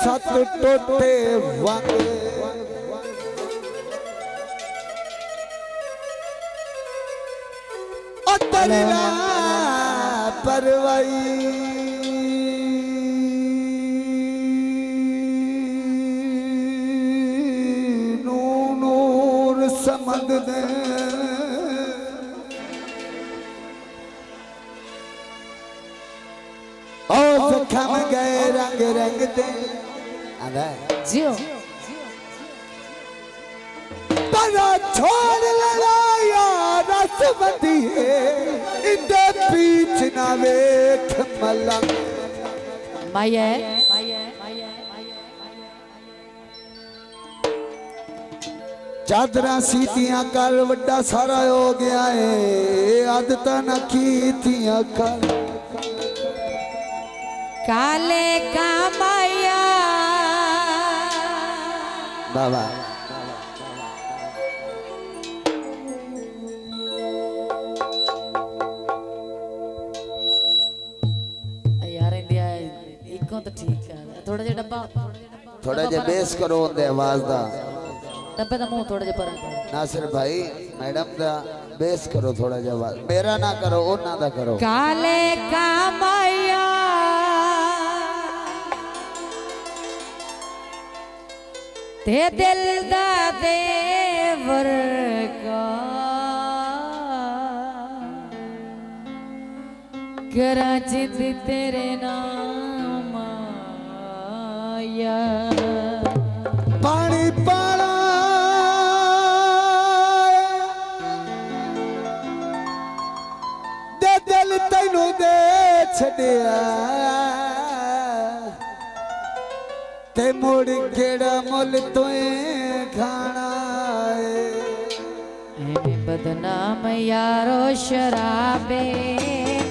सत टोटे वंग उतरना परवाई नूर समझ दे जखम गए रंग रंग दे जियो पर छोड़ लड़ाया रस बंदी है इंदे बीच ना वेख मलंग माया चादरा सीतियां कर वड्डा सारा हो गया है आदत न की थियां कर काले का माया बाबा यार इंडिया इको तो ठीक है थोड़ा जे डब्बा थोड़ा जे बेस करो उनदे आवाज दा डब्बे दा मुंह थोड़ा जे पर नासिर भाई मैडम दा बेस करो थोड़ा जे आवाज मेरा ना करो ओना दा करो काले का माया ते दिल दा देवर का कराची तेरे नाम आया पानी पाला दे दिल तैनू दे छड़िया ते मुड़ केड़ा मुल तुए खाना है बदनाम यारो शराबे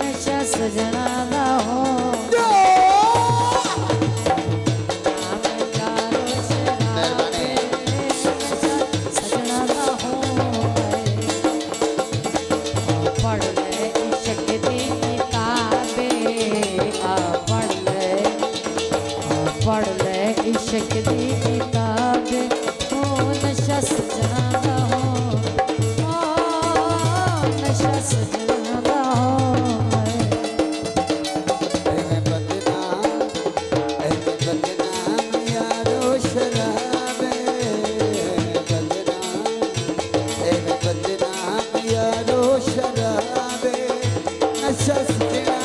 नशा सजना दा हो इश्क दी किताब हो नशा सजना दा हो नशा सजना दा हो बदनाम यारो शराबे बदनाम यारो शराबे नशा सजना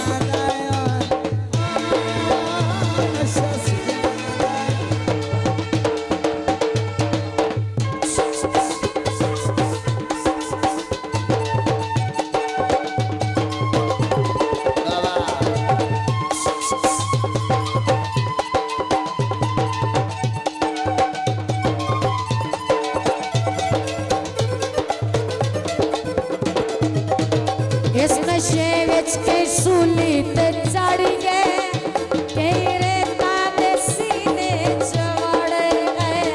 इस नशे विच के सूली ते चढ़ गए कई रेता दे सीने च वड़ गए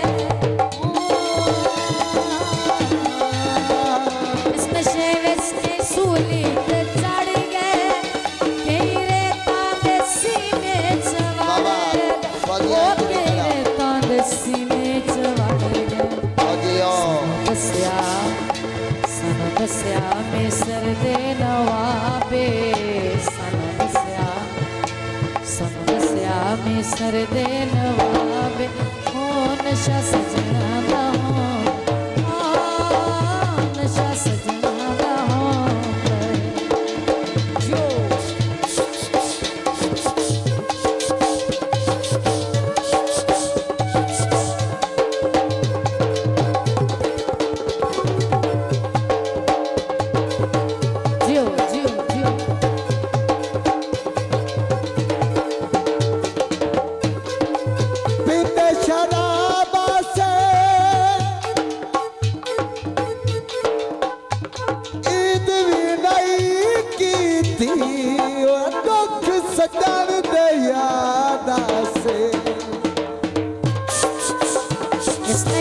इस नशे विच के सूली ते चढ़ गए कई रेता दे सीने च वड़ गए कई रेता दे सीने च वड़ गए दस्या मिस्र दे नवाबे सनु दस्या मिस्र दे नवाबे हो नशा सजना दा हो नशा सजना दा हो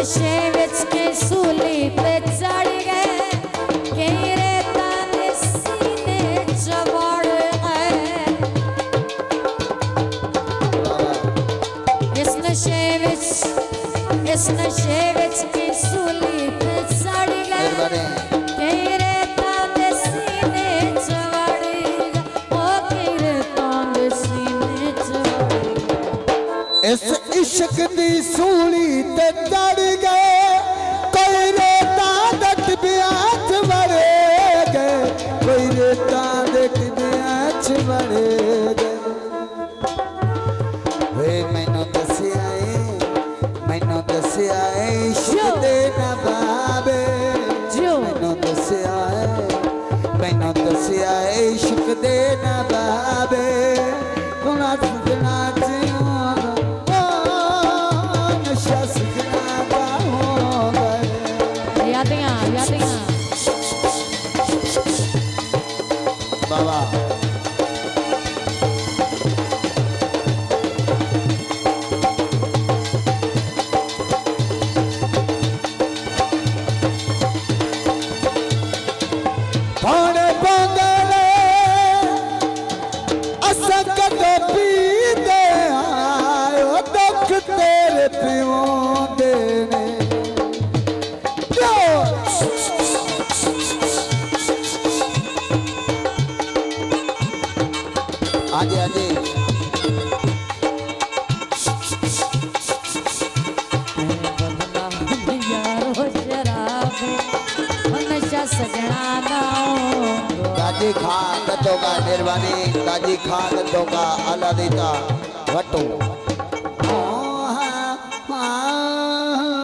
नशे विच के सूली ते चढ़ गए कई रेता दे सीने च वड़ गए इस नशे सीने विच इस नशे विच की सूली ते सड़ गए तेरे तांदे सीने च वड़ गए ओ तेरे तांदे सीने च इस इश्क दी सूली ते चढ़ गए कोई रेता दे टिबियां च वड़े गए कोई रेता दे टिबियां च वड़े गए वे मैनू दसिया है इश्क दे नवाबे मैनू दसिया है इश्क दे नवाबे गुना सजना नशा सजना का हो गए यादियां बाबा थाने बंगले असा कदे पीते आयो दुख तेरे पियोंदे ने आजे आजे यारो शराब नशा सजना ना काजी खान दत्तों का निर्वाणी काजी खान दत्तों का अल्लाह देता वटो